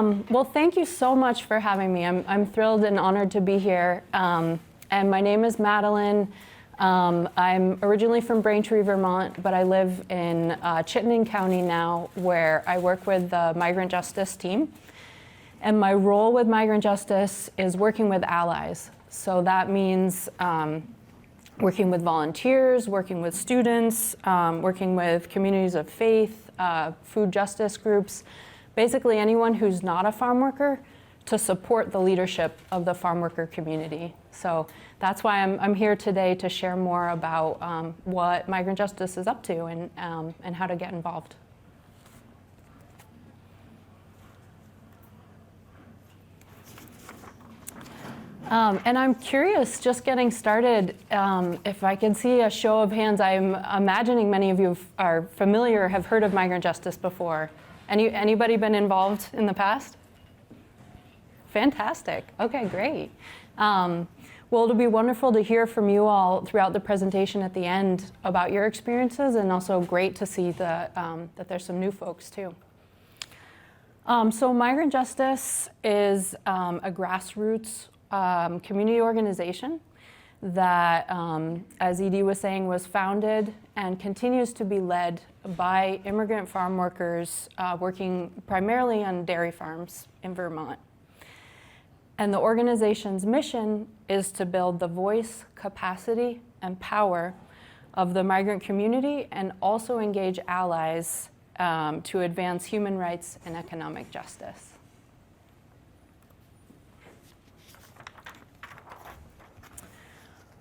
Well, thank you so much for having me. I'm thrilled and honored to be here. And my name is Madeline. I'm originally from Braintree, Vermont, but I live in Chittenden County now, where I work with the Migrant Justice team. And my role with Migrant Justice is working with allies. So that means working with volunteers, working with students, working with communities of faith, food justice groups, basically anyone who's not a farm worker, to support the leadership of the farm worker community. So that's why I'm here today to share more about what Migrant Justice is up to and how to get involved. And I'm curious, just getting started, if I can see a show of hands. I'm imagining many of you are familiar, have heard of Migrant Justice before. Anybody been involved in the past? Fantastic. Okay, great. Well, it'll be wonderful to hear from you all throughout the presentation at the end about your experiences, and also great to see that there's some new folks too. So Migrant Justice is a grassroots community organization that, as Edie was saying, was founded and continues to be led by immigrant farm workers working primarily on dairy farms in Vermont. And the organization's mission is to build the voice, capacity, and power of the migrant community, and also engage allies to advance human rights and economic justice.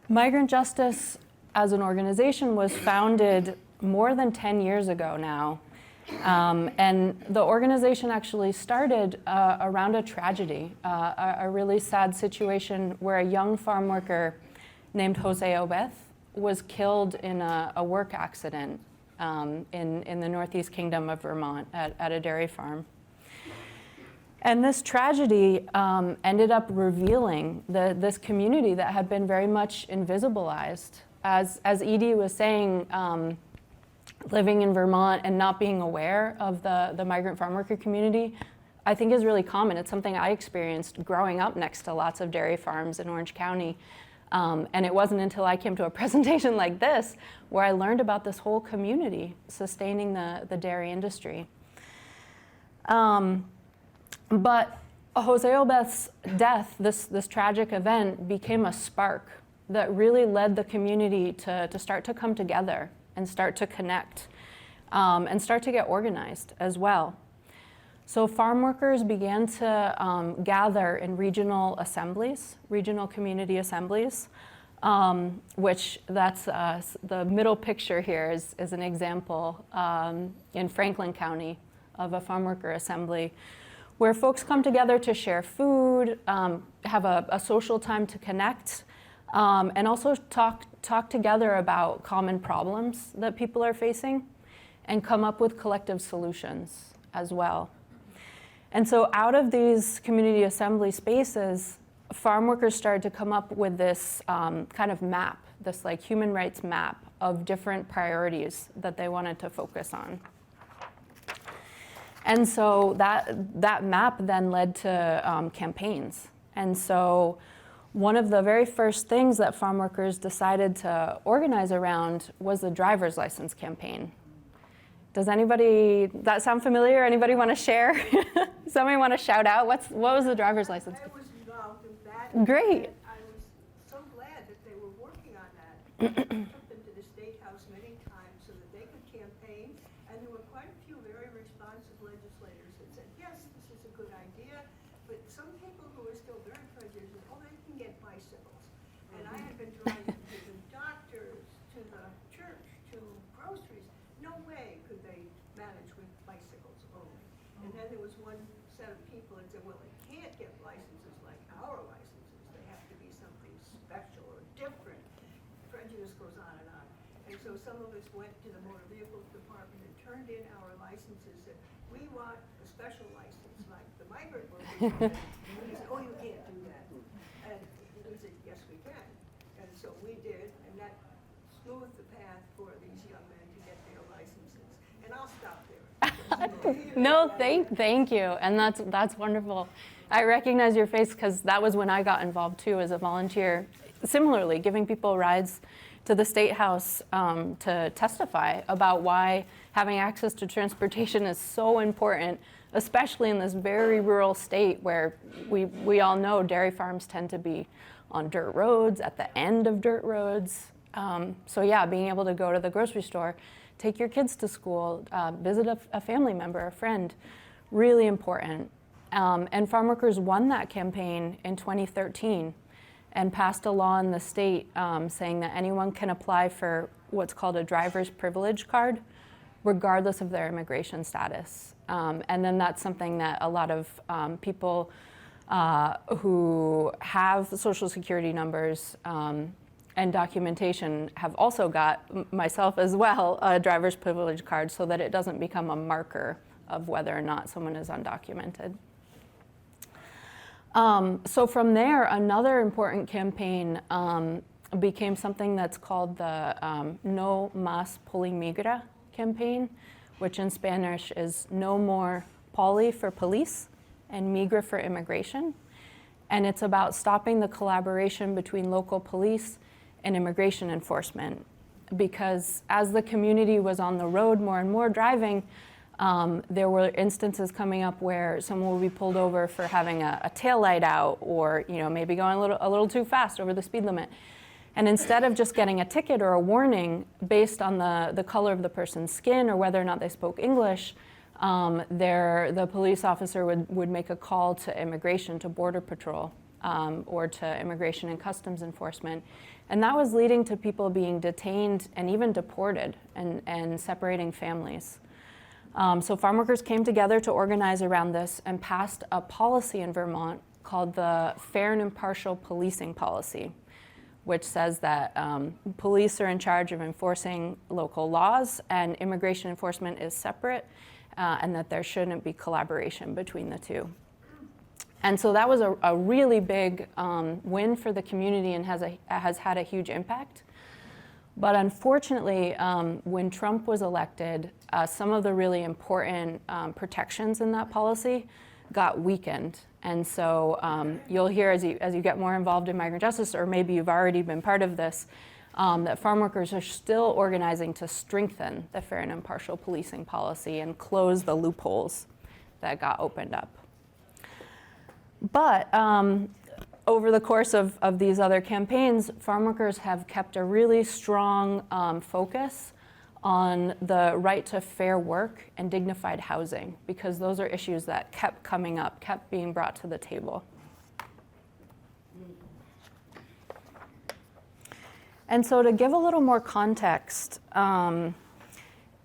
Migrant Justice as an organization was founded more than 10 years ago now. And the organization actually started around a tragedy, a really sad situation where a young farm worker named Jose Obeth was killed in a work accident in the Northeast Kingdom of Vermont at a dairy farm. And this tragedy ended up revealing this community that had been very much invisibilized. As Edie was saying, living in Vermont and not being aware of the migrant farm worker community, I think is really common. It's something I experienced growing up next to lots of dairy farms in Orange County. And it wasn't until I came to a presentation like this where I learned about this whole community sustaining the dairy industry. But Jose Obeth's death, this tragic event, became a spark that really led the community to start to come together and start to connect and start to get organized as well. So farm workers began to gather in regional assemblies, regional community assemblies, which that's the middle picture here is an example in Franklin County of a farm worker assembly, where folks come together to share food, have a social time to connect, and also talk together about common problems that people are facing and come up with collective solutions as well. And so out of these community assembly spaces, farm workers started to come up with this kind of map, this like human rights map of different priorities that they wanted to focus on. And so that map then led to campaigns. And so one of the very first things that farm workers decided to organize around was the driver's license campaign. Does anybody, that sound familiar? Anybody want to share? Somebody want to shout out? What was the driver's license? I was involved in that. Great. I was so glad that they were working on that. I took them to the State House many times so that they could campaign. And there were quite a few very responsive legislators that said, yes, this is a good idea. But some people who were still very prejudiced, oh, they can get bicycles. And I had been driving to the doctors, to the church, to groceries. No way could they manage with bicycles only. And then there was one set of people that said, well, they can't get licenses like our licenses. They have to be something special or different. Prejudice goes on and on. And so some of us went to the motor vehicles department and turned in our licenses that we want a special license like the migrant workers. And they said, oh, you can't do that. And we said, yes, we can. And so we did, and that smoothed the path for these young men to get their licenses. And I'll stop there. No, thank you, and that's wonderful. I recognize your face because that was when I got involved too as a volunteer. Similarly, giving people rides to the State House to testify about why having access to transportation is so important, especially in this very rural state where we all know dairy farms tend to be on dirt roads, at the end of dirt roads. So yeah, being able to go to the grocery store, take your kids to school, visit a family member, a friend, really important. And farm workers won that campaign in 2013 and passed a law in the state saying that anyone can apply for what's called a driver's privilege card, regardless of their immigration status. And then that's something that a lot of people who have Social Security numbers and documentation have also got, myself as well, a driver's privilege card so that it doesn't become a marker of whether or not someone is undocumented. So from there, another important campaign became something that's called the No Más Policía campaign, which in Spanish is No More Poli for police and Migra for immigration. And it's about stopping the collaboration between local police and immigration enforcement. Because as the community was on the road more and more driving, there were instances coming up where someone would be pulled over for having a taillight out or maybe going a little too fast over the speed limit. And instead of just getting a ticket or a warning based on the color of the person's skin or whether or not they spoke English, the police officer would make a call to immigration, to Border Patrol, or to Immigration and Customs Enforcement. And that was leading to people being detained and even deported and separating families. So farm workers came together to organize around this and passed a policy in Vermont called the Fair and Impartial Policing Policy, which says that police are in charge of enforcing local laws and immigration enforcement is separate, and that there shouldn't be collaboration between the two. And so that was a really big win for the community and has had a huge impact. But unfortunately, when Trump was elected, some of the really important protections in that policy got weakened. And so you'll hear as you get more involved in migrant justice, or maybe you've already been part of this, that farm workers are still organizing to strengthen the fair and impartial policing policy and close the loopholes that got opened up. But over the course of these other campaigns, farm workers have kept a really strong focus on the right to fair work and dignified housing, because those are issues that kept coming up, kept being brought to the table. And so to give a little more context,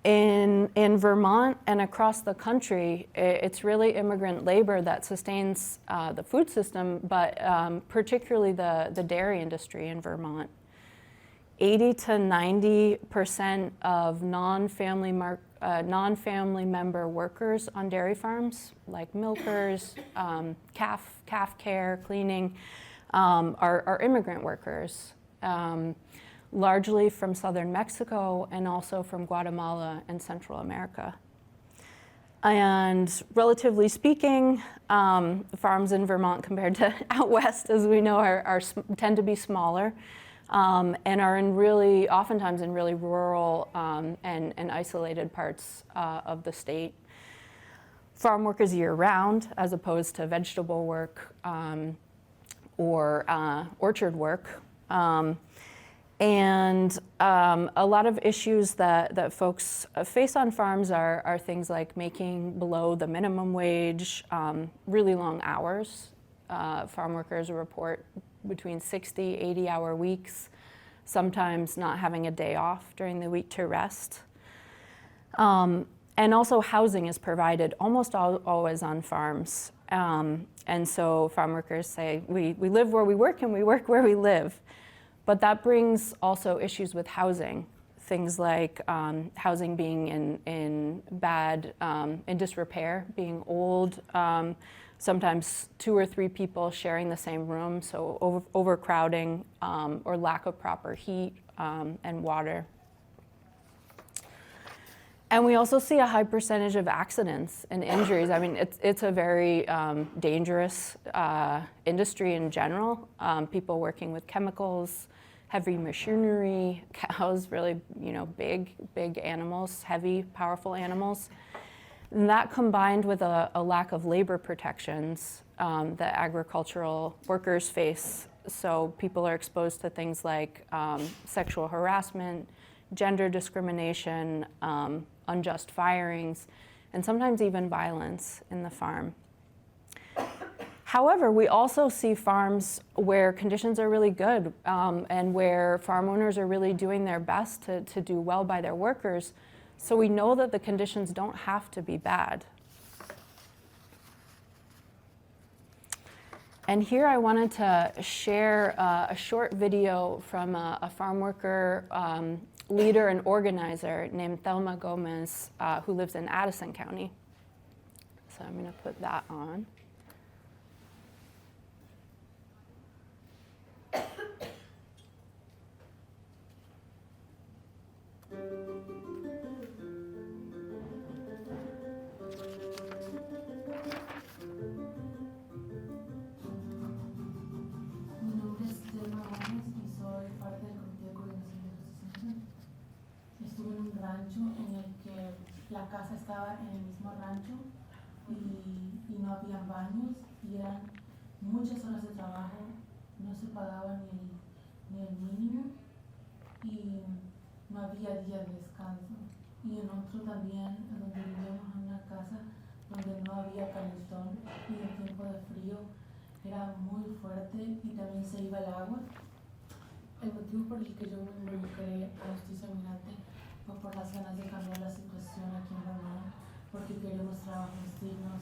in Vermont and across the country, it's really immigrant labor that sustains the food system, but particularly the dairy industry in Vermont. 80 to 90% of non-family member workers on dairy farms, like milkers, calf care, cleaning, are immigrant workers. Largely from southern Mexico and also from Guatemala and Central America. And relatively speaking, farms in Vermont compared to out west, as we know, tend to be smaller and are oftentimes in really rural and isolated parts of the state. Farm work is year-round as opposed to vegetable work or orchard work. And a lot of issues that folks face on farms are things like making below the minimum wage, really long hours. Farm workers report between 60, 80-hour weeks, sometimes not having a day off during the week to rest. And also housing is provided almost always on farms. And so farm workers say, we live where we work and we work where we live. But that brings also issues with housing, things like housing being in bad, in disrepair, being old, sometimes 2 or 3 people sharing the same room, so overcrowding or lack of proper heat and water. And we also see a high percentage of accidents and injuries. I mean, it's a very dangerous industry in general. People working with chemicals, heavy machinery, cows, really, big animals, heavy, powerful animals. And that combined with a lack of labor protections that agricultural workers face. So people are exposed to things like sexual harassment, gender discrimination, unjust firings, and sometimes even violence in the farm. However, we also see farms where conditions are really good and where farm owners are really doing their best to do well by their workers. So we know that the conditions don't have to be bad. And here I wanted to share a short video from a farm worker leader and organizer named Thelma Gomez, who lives in Addison County. So I'm going to put that on. Mi nombre es Thelma Gomez y soy parte del comité de coordinación de justicia. Estuve en un rancho en el que la casa estaba en el mismo rancho y no había baños y eran muchas horas de trabajo, no se pagaba ni el mínimo y no había día de descanso. Y en otro también, donde vivíamos en una casa donde no había calentón y el tiempo de frío era muy fuerte y también se iba el agua. El motivo por el que yo me involucré a Justicia Migrante fue por las ganas de cambiar la situación aquí en Vermont, porque queremos trabajos dignos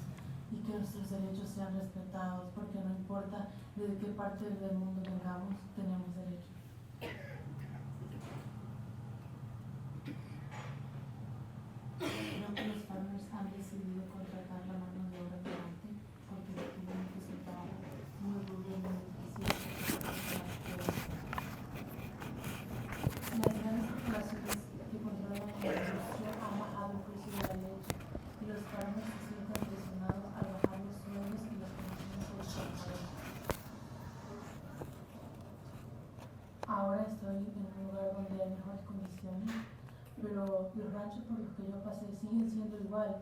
y que nuestros derechos sean respetados, porque no importa desde qué parte del mundo vengamos, tenemos derechos. Creo que los farmers han decidido contratar la mano de obra migrante porque tienen que ser trabajo muy duro, muy difícil. Las grandes corporaciones que controlan la industria han bajado el precio de la leche y los farmers se sienten presionados al bajar los sueldos y las condiciones de los trabajadores. Ahora estoy en un lugar donde hay mejores condiciones, pero los ranchos por los que yo pasé siguen siendo igual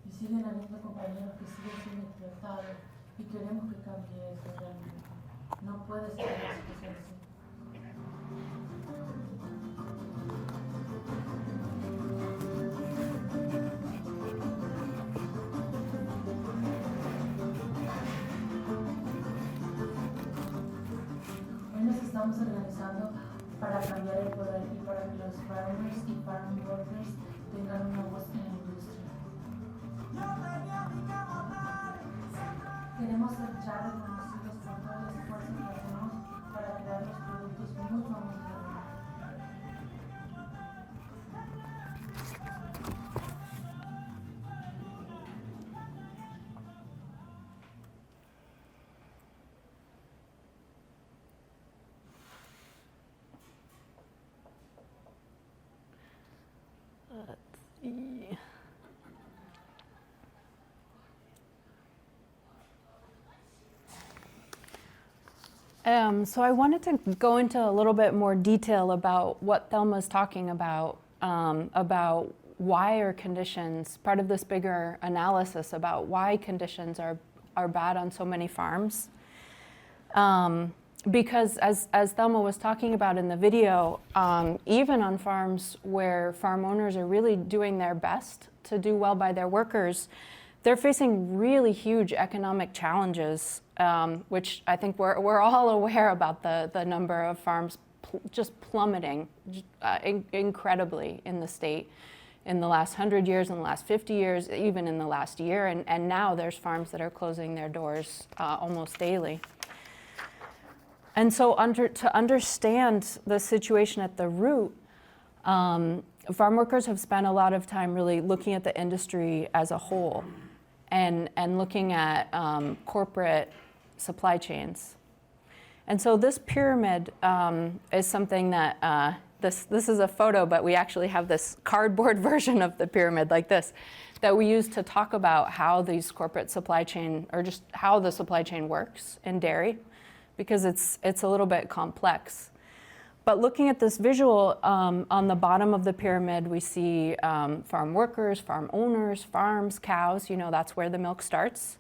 y siguen habiendo compañeros que siguen siendo explotados y queremos que cambie eso realmente. No puede ser una situación así. Hoy nos estamos organizando para cambiar el poder y para que los farmers y farm workers tengan una voz en la industria. Queremos ser ya reconocidos por todo el esfuerzo que hacemos para crear los productos muy famosos de Vermont. So I wanted to go into a little bit more detail about what Thelma's talking about why are conditions, part of this bigger analysis about why conditions are bad on so many farms. Because as Thelma was talking about in the video, even on farms where farm owners are really doing their best to do well by their workers, they're facing really huge economic challenges, which I think we're all aware about the number of farms just plummeting incredibly in the state in the last 100 years, in the last 50 years, even in the last year, and now there's farms that are closing their doors almost daily. And so to understand the situation at the root, farm workers have spent a lot of time really looking at the industry as a whole and looking at corporate supply chains. And so this pyramid is something that this is a photo, but we actually have this cardboard version of the pyramid like this that we use to talk about how these corporate supply chain, or just how the supply chain works in dairy, because it's a little bit complex. But looking at this visual, on the bottom of the pyramid, we see farm workers, farm owners, farms, cows, that's where the milk starts.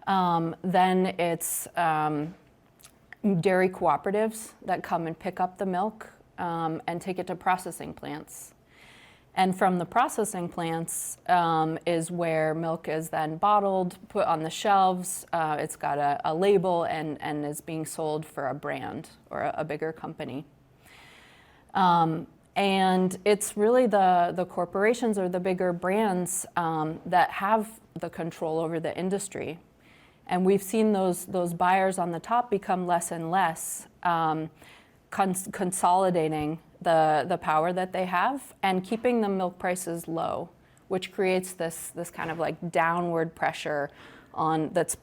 Then it's dairy cooperatives that come and pick up the milk and take it to processing plants. And from the processing plants is where milk is then bottled, put on the shelves. It's got a label and is being sold for a brand or a bigger company. And it's really the corporations or the bigger brands that have the control over the industry. And we've seen those buyers on the top become less and less, consolidating the power that they have and keeping the milk prices low, which creates this kind of like downward pressure on that's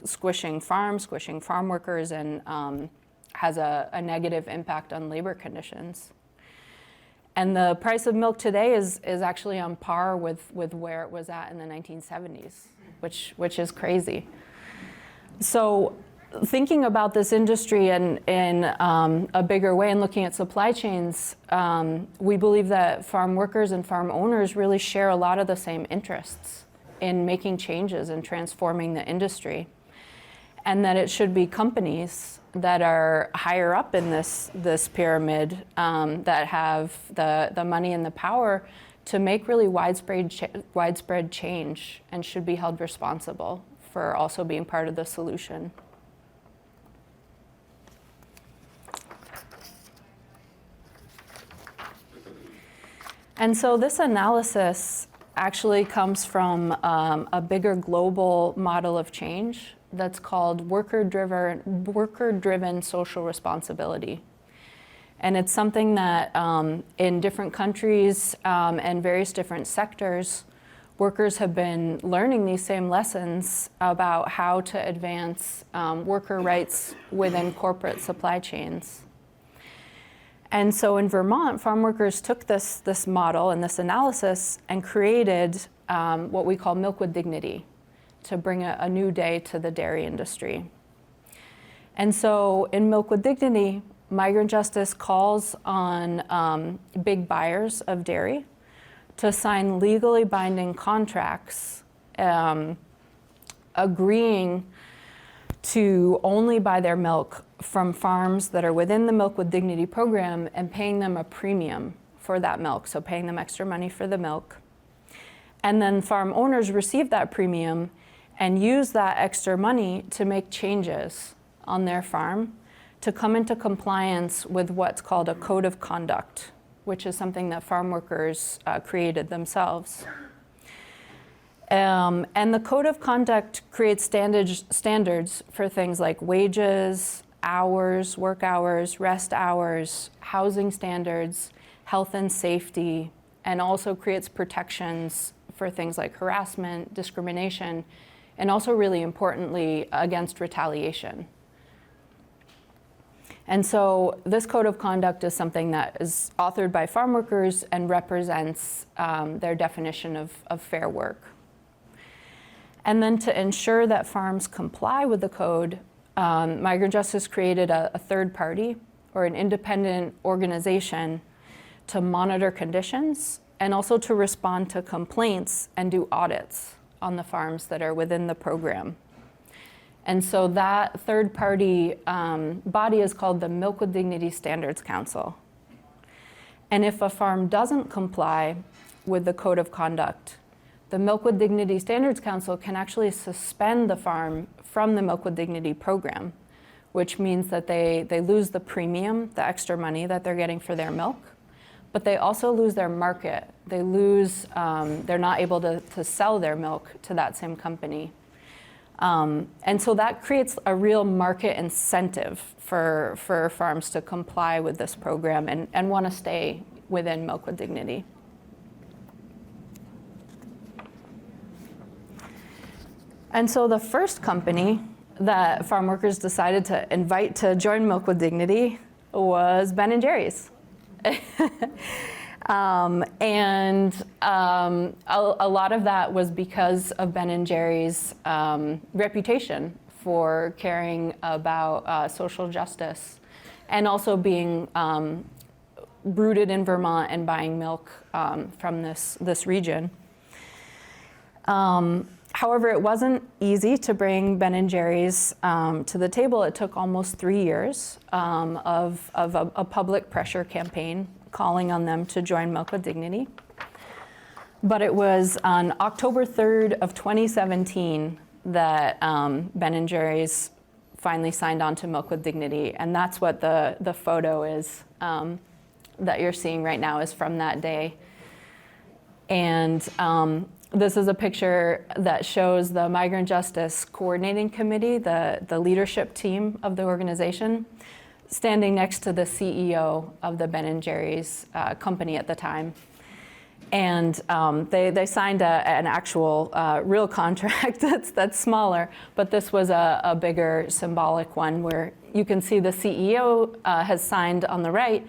squishing farm workers, and has a negative impact on labor conditions. And the price of milk today is actually on par with where it was at in the 1970s, which is crazy. So thinking about this industry in a bigger way and looking at supply chains, we believe that farm workers and farm owners really share a lot of the same interests in making changes and transforming the industry. And that it should be companies that are higher up in this pyramid that have the money and the power to make really widespread change, and should be held responsible for also being part of the solution. And so this analysis actually comes from a bigger global model of change that's called worker-driven social responsibility. And it's something that in different countries and various different sectors, workers have been learning these same lessons about how to advance worker rights within corporate supply chains. And so in Vermont, farm workers took this model and this analysis and created what we call Milk with Dignity, to bring a new day to the dairy industry. And so in Milk with Dignity, Migrant Justice calls on big buyers of dairy to sign legally binding contracts agreeing to only buy their milk from farms that are within the Milk with Dignity program and paying them a premium for that milk, so paying them extra money for the milk. And then farm owners receive that premium and use that extra money to make changes on their farm to come into compliance with what's called a code of conduct, which is something that farm workers created themselves. And the code of conduct creates standards for things like wages, hours, work hours, rest hours, housing standards, health and safety, and also creates protections for things like harassment, discrimination, and also really importantly, against retaliation. And so this code of conduct is something that is authored by farm workers and represents their definition of fair work. And then to ensure that farms comply with the code, Migrant Justice created a third party or an independent organization to monitor conditions and also to respond to complaints and do audits on the farms that are within the program. And so that third party body is called the Milk with Dignity Standards Council. And if a farm doesn't comply with the code of conduct, the Milk with Dignity Standards Council can actually suspend the farm from the Milk with Dignity program, which means that they lose the premium, the extra money that they're getting for their milk, but they also lose their market. They lose, they're not able to sell their milk to that same company. And so that creates a real market incentive for farms to comply with this program and want to stay within Milk with Dignity. And so the first company that farm workers decided to invite to join Milk with Dignity was Ben & Jerry's. A lot of that was because of Ben and Jerry's reputation for caring about social justice, and also being rooted in Vermont and buying milk from this region. However, it wasn't easy to bring Ben and Jerry's to the table. It took almost 3 years of a public pressure campaign calling on them to join Milk with Dignity. But it was on October 3rd of 2017 that Ben and Jerry's finally signed on to Milk with Dignity, and that's what the photo is that you're seeing right now is from that day. And this is a picture that shows the Migrant Justice Coordinating Committee, the leadership team of the organization, standing next to the CEO of the Ben and Jerry's company at the time. And they signed an actual real contract that's smaller, but this was a bigger symbolic one where you can see the CEO has signed on the right,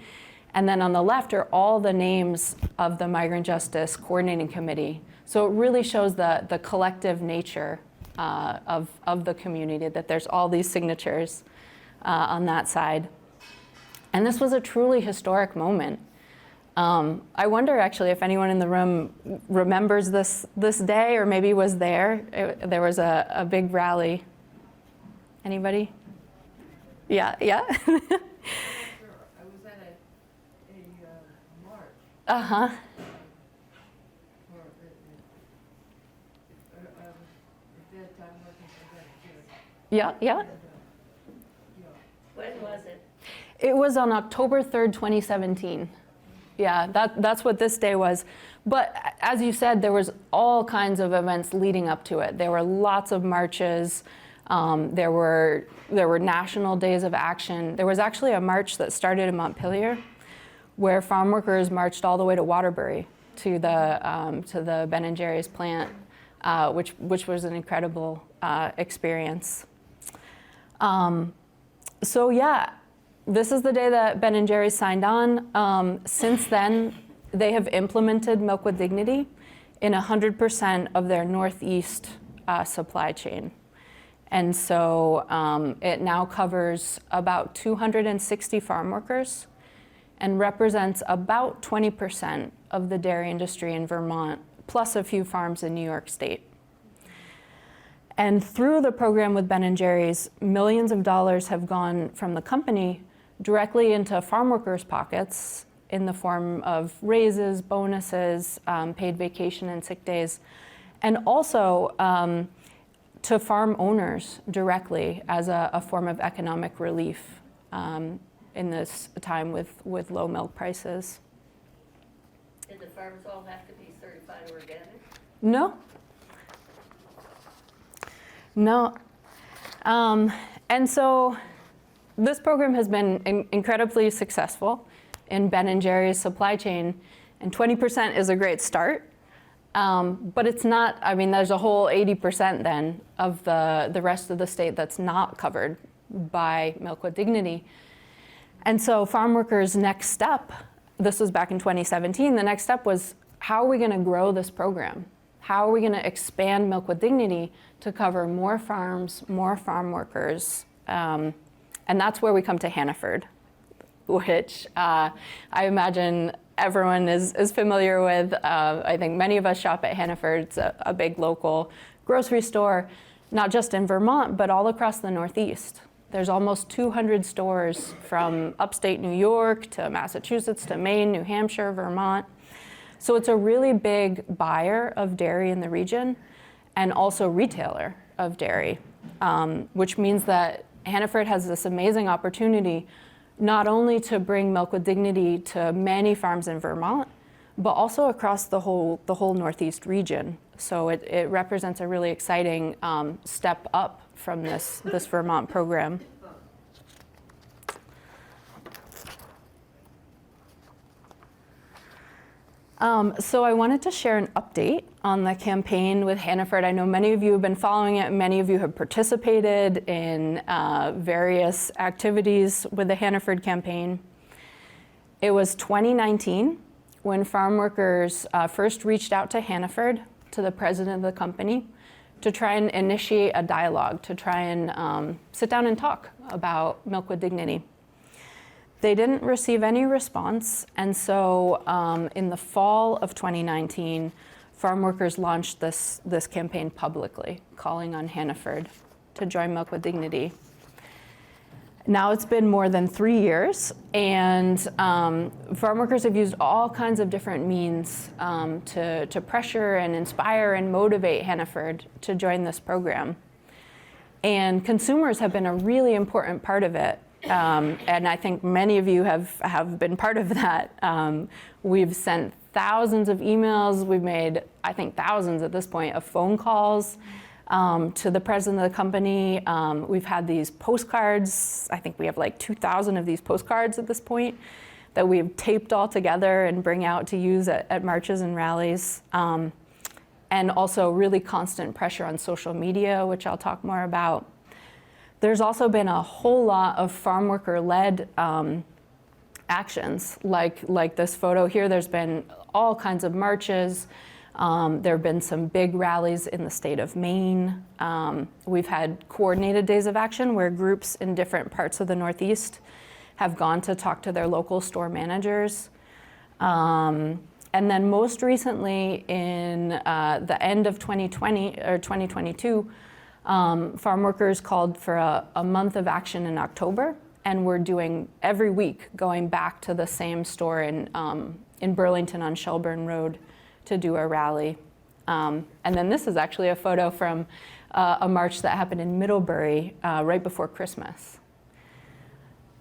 and then on the left are all the names of the Migrant Justice Coordinating Committee. So it really shows the collective nature of the community, that there's all these signatures on that side. And this was a truly historic moment. I wonder actually if anyone in the room remembers this day, or maybe was there. There was a big rally. Anybody? Yeah. I was at a march. Uh-huh. Yeah. When was it? It was on October 3rd, 2017. Yeah, that's what this day was. But as you said, there was all kinds of events leading up to it. There were lots of marches. There were national days of action. There was actually a march that started in Montpelier, where farm workers marched all the way to Waterbury to the Ben and Jerry's plant, which was an incredible experience. So yeah. This is the day that Ben and Jerry's signed on. Since then, they have implemented Milk with Dignity in 100% of their Northeast supply chain. And so it now covers about 260 farm workers and represents about 20% of the dairy industry in Vermont, plus a few farms in New York State. And through the program with Ben and Jerry's, millions of dollars have gone from the company directly into farm workers' pockets in the form of raises, bonuses, paid vacation and sick days, and also to farm owners directly as a form of economic relief in this time with low milk prices. Did the farms all have to be certified organic? No. And so this program has been incredibly successful in Ben and Jerry's supply chain, and 20% is a great start. But it's not, there's a whole 80% then of the rest of the state that's not covered by Milk with Dignity. And so farm workers' next step, this was back in 2017, the next step was, how are we gonna grow this program? How are we gonna expand Milk with Dignity to cover more farms, more farm workers? And that's where we come to Hannaford, which I imagine everyone is familiar with. I think many of us shop at Hannaford. It's a big local grocery store, not just in Vermont, but all across the Northeast. There's almost 200 stores from upstate New York to Massachusetts to Maine, New Hampshire, Vermont. So it's a really big buyer of dairy in the region and also retailer of dairy, which means that Hannaford has this amazing opportunity not only to bring Milk with Dignity to many farms in Vermont, but also across the whole Northeast region. So it represents a really exciting step up from this Vermont program. So I wanted to share an update on the campaign with Hannaford. I know many of you have been following it. Many of you have participated in various activities with the Hannaford campaign. It was 2019 when farm workers first reached out to Hannaford, to the president of the company, to try and initiate a dialogue, to try and sit down and talk about Milk with Dignity. They didn't receive any response, and so in the fall of 2019, farm workers launched this campaign publicly, calling on Hannaford to join Milk with Dignity. Now it's been more than 3 years, and farm workers have used all kinds of different means to pressure and inspire and motivate Hannaford to join this program. And consumers have been a really important part of it. And I think many of you have been part of that. We've sent thousands of emails. We've made, I think, thousands at this point of phone calls to the president of the company. We've had these postcards. I think we have like 2,000 of these postcards at this point that we've taped all together and bring out to use at marches and rallies. And also really constant pressure on social media, which I'll talk more about. There's also been a whole lot of farm worker-led actions, like this photo here. There's been all kinds of marches. There have been some big rallies in the state of Maine. We've had coordinated days of action where groups in different parts of the Northeast have gone to talk to their local store managers. And then most recently in the end of 2020 or 2022, farm workers called for a month of action in October, and we're doing every week going back to the same store in Burlington on Shelburne Road to do a rally. And then this is actually a photo from a march that happened in Middlebury right before Christmas.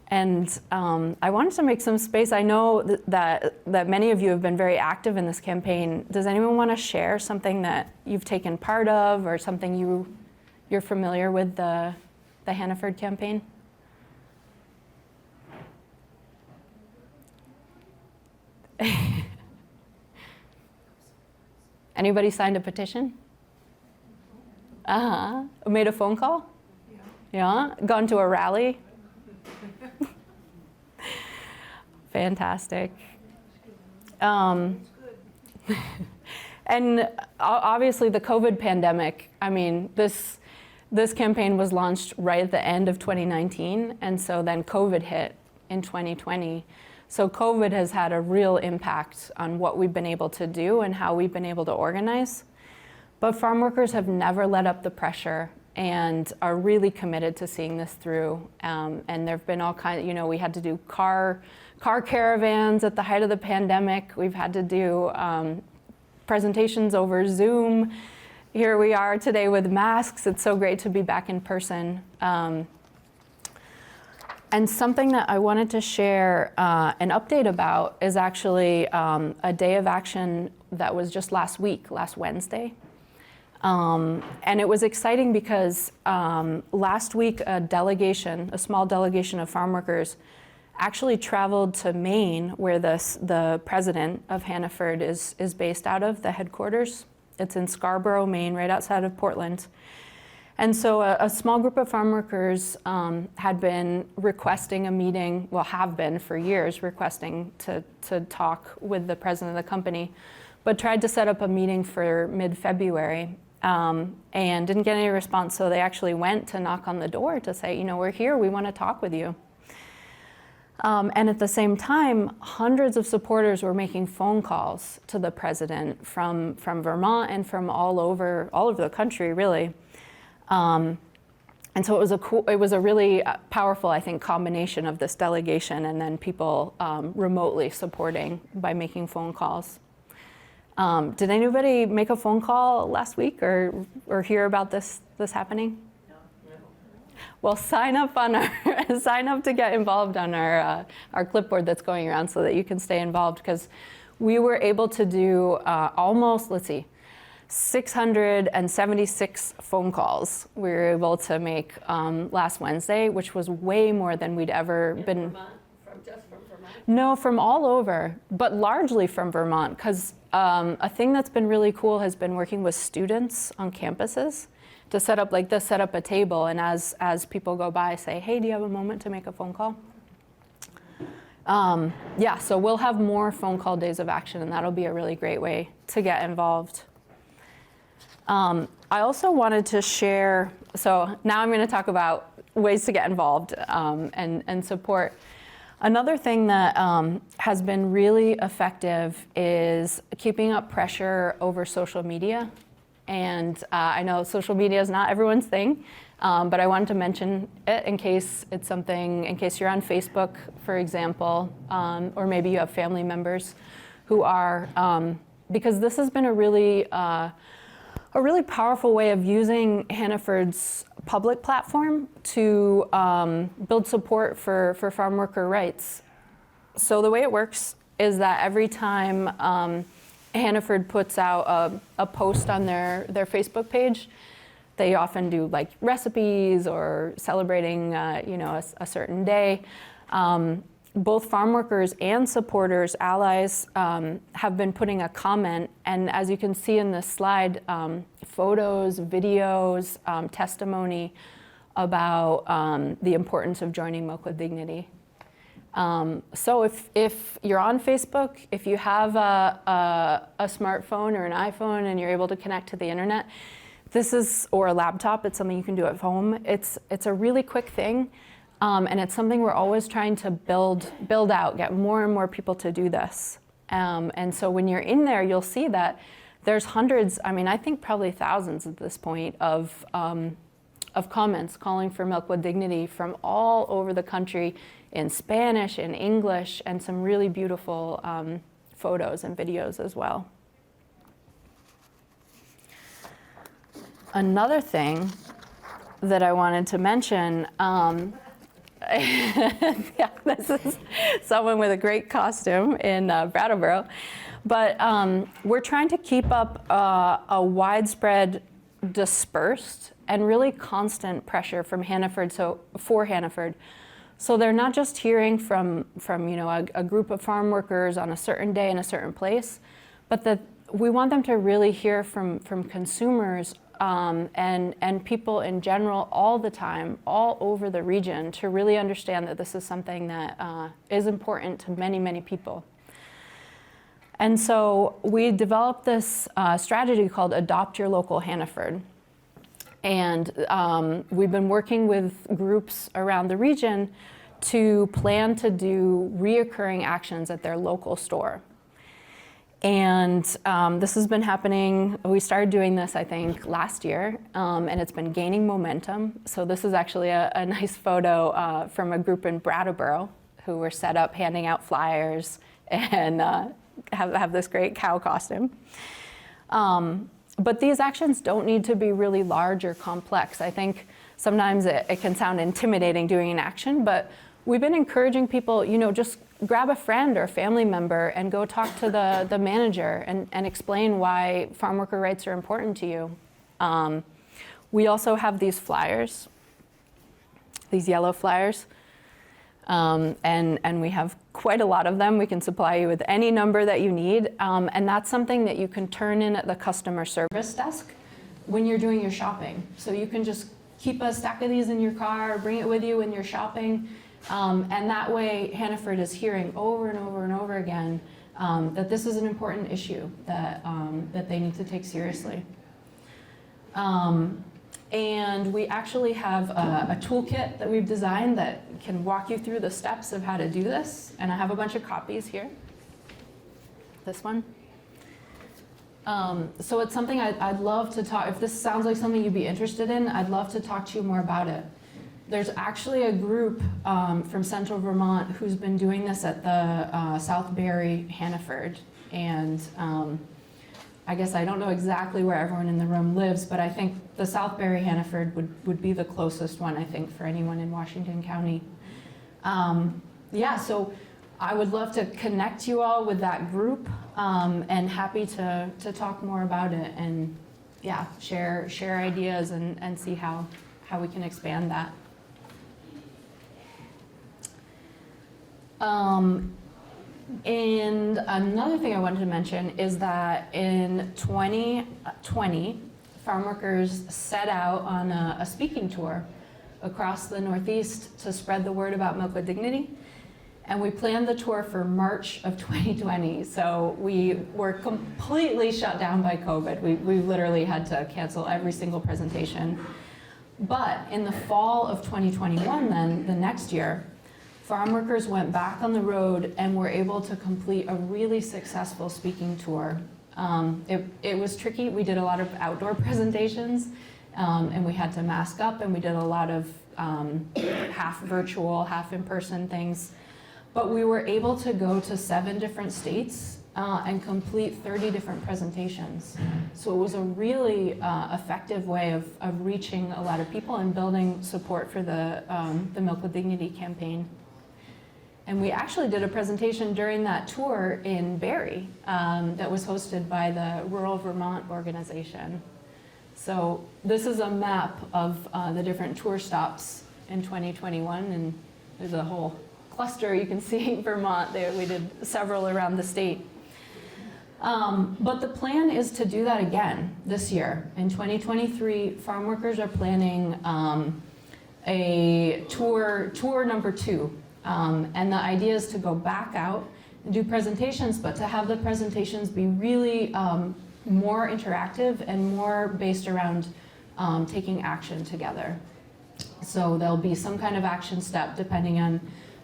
And I wanted to make some space. I know that many of you have been very active in this campaign. Does anyone want to share something that you've taken part of or something you're familiar with the Hannaford campaign? Anybody signed a petition? Made a phone call? Yeah. Gone to a rally? Fantastic. And obviously the COVID pandemic, I mean, this campaign was launched right at the end of 2019, and so then COVID hit in 2020. So COVID has had a real impact on what we've been able to do and how we've been able to organize. But farm workers have never let up the pressure and are really committed to seeing this through. And there've been all kinds, we had to do car caravans at the height of the pandemic. We've had to do presentations over Zoom. Here we are today with masks. It's so great to be back in person. And something that I wanted to share an update about is actually a day of action that was just last Wednesday. And it was exciting because last week a small delegation of farm workers actually traveled to Maine, where the president of Hannaford is based out of, the headquarters. It's in Scarborough, Maine, right outside of Portland. And so a small group of farm workers had been requesting a meeting, have been for years requesting to talk with the president of the company, but tried to set up a meeting for mid-February and didn't get any response. So they actually went to knock on the door to say, we're here, we want to talk with you. And at the same time, hundreds of supporters were making phone calls to the president from Vermont and from all over the country, really. And so it was a really powerful, I think, combination of this delegation and then people remotely supporting by making phone calls. Did anybody make a phone call last week or hear about this happening? No. Well, sign up to get involved on our clipboard that's going around so that you can stay involved, because we were able to do almost, 676 phone calls we were able to make last Wednesday, which was way more than we'd ever been. Vermont? Just from Vermont? No, from all over, but largely from Vermont, because a thing that's been really cool has been working with students on campuses to set up like this, set up a table, and as people go by, say, hey, do you have a moment to make a phone call? Yeah, so we'll have more phone call days of action, and that'll be a really great way to get involved. I also wanted to share, so now I'm going to talk about ways to get involved and support. Another thing that has been really effective is keeping up pressure over social media. And I know social media is not everyone's thing, but I wanted to mention it in case it's something, in case you're on Facebook, for example, or maybe you have family members who are, because this has been a really powerful way of using Hannaford's public platform to build support for farm worker rights. So the way it works is that every time Hannaford puts out a post on their Facebook page, they often do like recipes or celebrating a certain day. Both farm workers and supporters, allies, have been putting a comment, and as you can see in this slide, photos, videos, testimony about the importance of joining Milk with Dignity. So if you're on Facebook, if you have a smartphone or an iPhone and you're able to connect to the internet, or a laptop, it's something you can do at home. It's a really quick thing. And it's something we're always trying to build out, get more and more people to do this. And so when you're in there, you'll see that there's hundreds, I think probably thousands at this point of comments calling for Milk with Dignity from all over the country in Spanish, in English, and some really beautiful photos and videos as well. Another thing that I wanted to mention, yeah, this is someone with a great costume in Brattleboro. But we're trying to keep up a widespread, dispersed, and really constant pressure from Hannaford, for Hannaford. So they're not just hearing from a group of farm workers on a certain day in a certain place, but that we want them to really hear from consumers and people in general all the time, all over the region, to really understand that this is something that is important to many, many people. And so we developed this strategy called Adopt Your Local Hannaford. And we've been working with groups around the region to plan to do reoccurring actions at their local store. And this has been happening, we started doing this, I think, last year, and it's been gaining momentum. So this is actually a nice photo from a group in Brattleboro who were set up handing out flyers and have this great cow costume. But these actions don't need to be really large or complex. I think sometimes it can sound intimidating doing an action, but we've been encouraging people, just grab a friend or family member and go talk to the manager and explain why farm worker rights are important to you. We also have these flyers, these yellow flyers, and we have quite a lot of them. We can supply you with any number that you need, and that's something that you can turn in at the customer service desk when you're doing your shopping. So you can just keep a stack of these in your car, bring it with you when you're shopping. And that way, Hannaford is hearing over and over and over again that this is an important issue that they need to take seriously. And we actually have a toolkit that we've designed that can walk you through the steps of how to do this. And I have a bunch of copies here. This one. So it's something I'd love to talk, if this sounds like something you'd be interested in, I'd love to talk to you more about it. There's actually a group from Central Vermont who's been doing this at the South Barry Hannaford. And I guess I don't know exactly where everyone in the room lives, but I think the South Barry Hannaford would be the closest one, I think, for anyone in Washington County. Yeah, so I would love to connect you all with that group, and happy to talk more about it and, yeah, share ideas and see how we can expand that. And another thing I wanted to mention is that in 2020, farm workers set out on a speaking tour across the Northeast to spread the word about Milk with Dignity. And we planned the tour for March of 2020. So we were completely shut down by COVID. We literally had to cancel every single presentation. But in the fall of 2021 then, the next year, farm workers went back on the road and were able to complete a really successful speaking tour. It was tricky. We did a lot of outdoor presentations, and we had to mask up, and we did a lot of half virtual, half in-person things. But we were able to go to 7 different states and complete 30 different presentations. So it was a really effective way of reaching a lot of people and building support for the Milk with Dignity campaign. And we actually did a presentation during that tour in Barrie that was hosted by the Rural Vermont organization. So this is a map of the different tour stops in 2021, and there's a whole cluster you can see in Vermont. We did several around the state. But the plan is to do that again this year. In 2023, farm workers are planning a tour number 2. And the idea is to go back out and do presentations, but to have the presentations be really more interactive and more based around taking action together. So there'll be some kind of action step depending on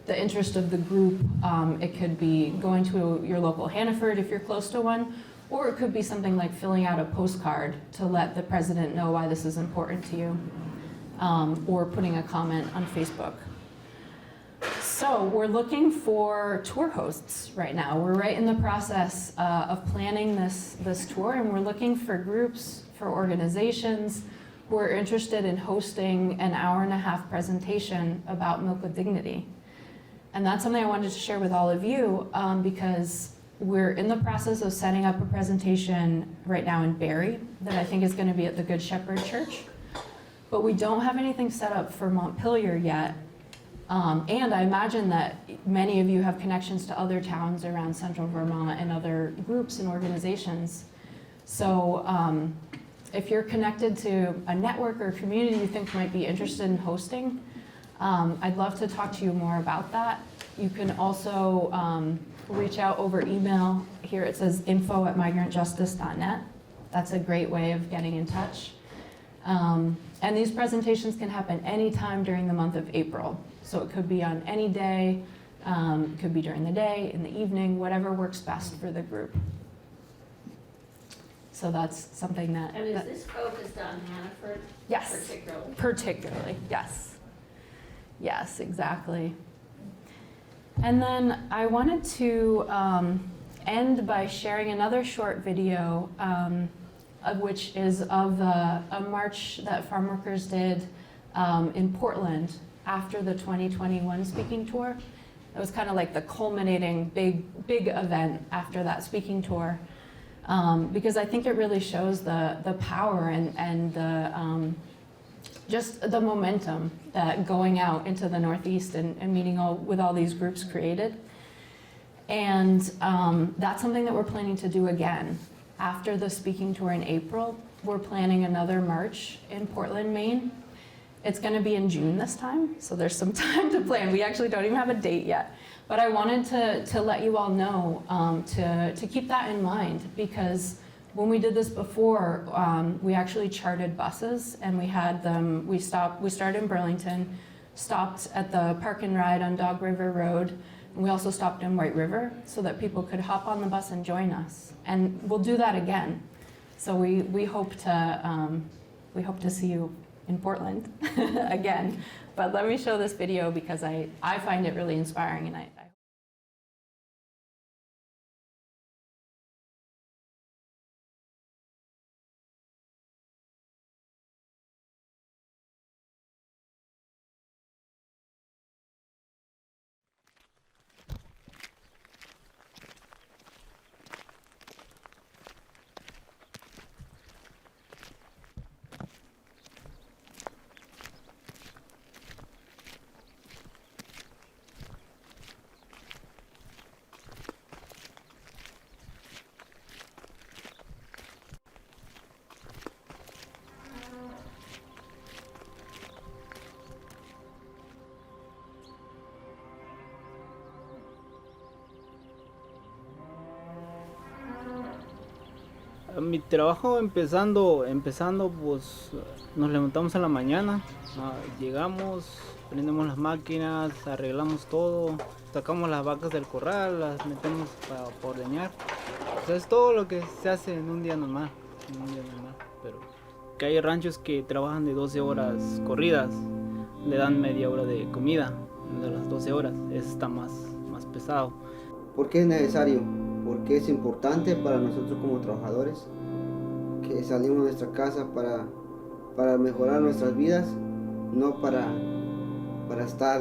the interest of the group. It could be going to your local Hannaford if you're close to one, or it could be something like filling out a postcard to let the president know why this is important to you, or putting a comment on Facebook. So we're looking for tour hosts right now. We're right in the process of planning this tour, and we're looking for groups, for organizations who are interested in hosting an hour-and-a-half presentation about Milk with Dignity. And that's something I wanted to share with all of you because we're in the process of setting up a presentation right now in Barrie that I think is going to be at the Good Shepherd Church. But we don't have anything set up for Montpelier yet. And I imagine that many of you have connections to other towns around central Vermont and other groups and organizations. So if you're connected to a network or community you think might be interested in hosting, I'd love to talk to you more about that. You can also reach out over email. Here it says info@migrantjustice.net. That's a great way of getting in touch. And these presentations can happen anytime during the month of April. So it could be on any day, it could be during the day, in the evening, whatever works best for the group. So that's something that... And is this focused on Hannaford? Yes. Particularly? Particularly, yes. Yes, exactly. And then I wanted to end by sharing another short video, which is of a march that farm workers did in Portland after the 2021 speaking tour. It was kind of like the culminating big event after that speaking tour, because I think it really shows the power and the just the momentum that going out into the Northeast and meeting with all these groups created. And that's something that we're planning to do again. After the speaking tour in April, we're planning another march in Portland, Maine. It's going to be in June this time, so there's some time to plan. We actually don't even have a date yet. But I wanted to let you all know to keep that in mind, because when we did this before, we actually chartered buses, and we had them, we started in Burlington, stopped at the Park and Ride on Dog River Road, and we also stopped in White River so that people could hop on the bus and join us. And we'll do that again. So we hope to see you in Portland again. But let me show this video because I find it really inspiring, and I Mi trabajo empezando, pues nos levantamos a la mañana, llegamos, prendemos las máquinas, arreglamos todo, sacamos las vacas del corral, las metemos para ordeñar. O sea, es todo lo que se hace en un día normal, pero que hay ranchos que trabajan de 12 horas corridas, le dan media hora de comida de las 12 horas, eso está más pesado. ¿Por qué es necesario? Porque es importante para nosotros como trabajadores, que salimos de nuestra casa para mejorar nuestras vidas, no para estar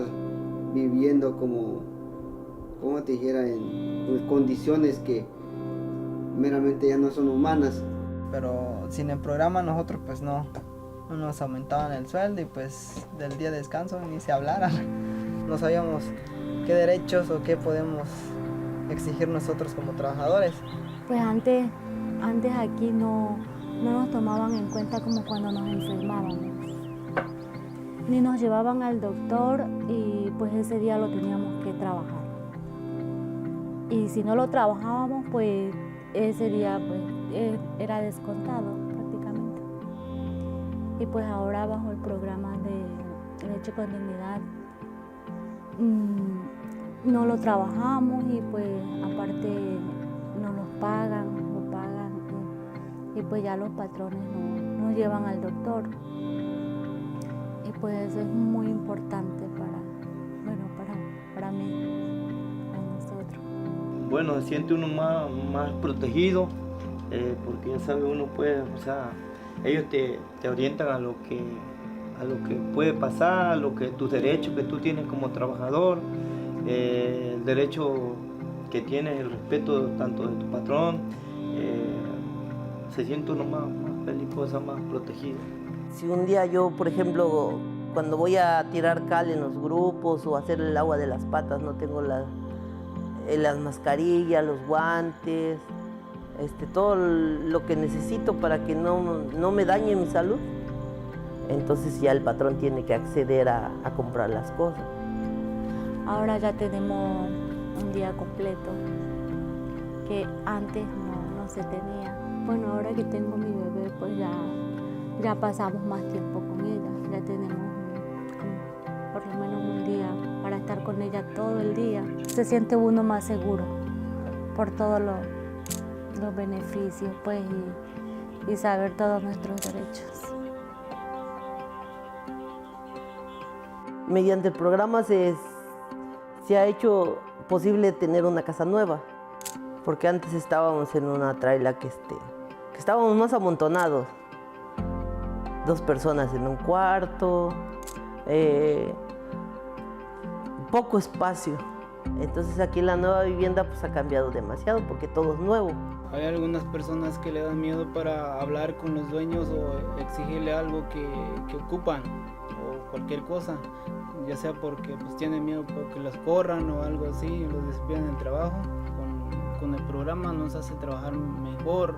viviendo como te dijera, en condiciones que meramente ya no son humanas. Pero sin el programa nosotros pues no nos aumentaban el sueldo y pues del día de descanso ni se hablara. No sabíamos qué derechos o qué podemos exigir nosotros como trabajadores. Pues antes aquí no nos tomaban en cuenta como cuando nos enfermábamos. Ni nos llevaban al doctor y pues ese día lo teníamos que trabajar. Y si no lo trabajábamos, pues ese día pues era descontado prácticamente. Y pues ahora bajo el programa de Leche con Dignidad no lo trabajamos y pues aparte no nos pagan y pues ya los patrones no nos llevan al doctor. Y pues eso es muy importante para mí, para nosotros. Bueno, se siente uno más protegido, porque ya sabe uno puede, o sea, ellos te orientan a lo que puede pasar, tus derechos que tú tienes como trabajador, el derecho que tienes, el respeto tanto de tu patrón, se siente uno más feliz, más protegido. Si un día yo, por ejemplo, cuando voy a tirar cal en los grupos o hacer el agua de las patas, no tengo las mascarillas, los guantes, todo lo que necesito para que no me dañe mi salud, entonces ya el patrón tiene que acceder a comprar las cosas. Ahora ya tenemos un día completo, que antes no se tenía. Bueno, ahora que tengo mi bebé, pues ya pasamos más tiempo con ella. Ya tenemos por lo menos un día para estar con ella todo el día. Se siente uno más seguro por todos los beneficios, pues, y saber todos nuestros derechos. Mediante el programa se ha hecho posible tener una casa nueva, porque antes estábamos en una traila que estábamos más amontonados, 2 personas en un cuarto, poco espacio. Entonces aquí la nueva vivienda pues ha cambiado demasiado porque todo es nuevo. Hay algunas personas que le dan miedo para hablar con los dueños o exigirle algo que ocupan o cualquier cosa, ya sea porque pues tienen miedo porque los corran o algo así, los despidan del trabajo. Con el programa nos hace trabajar mejor,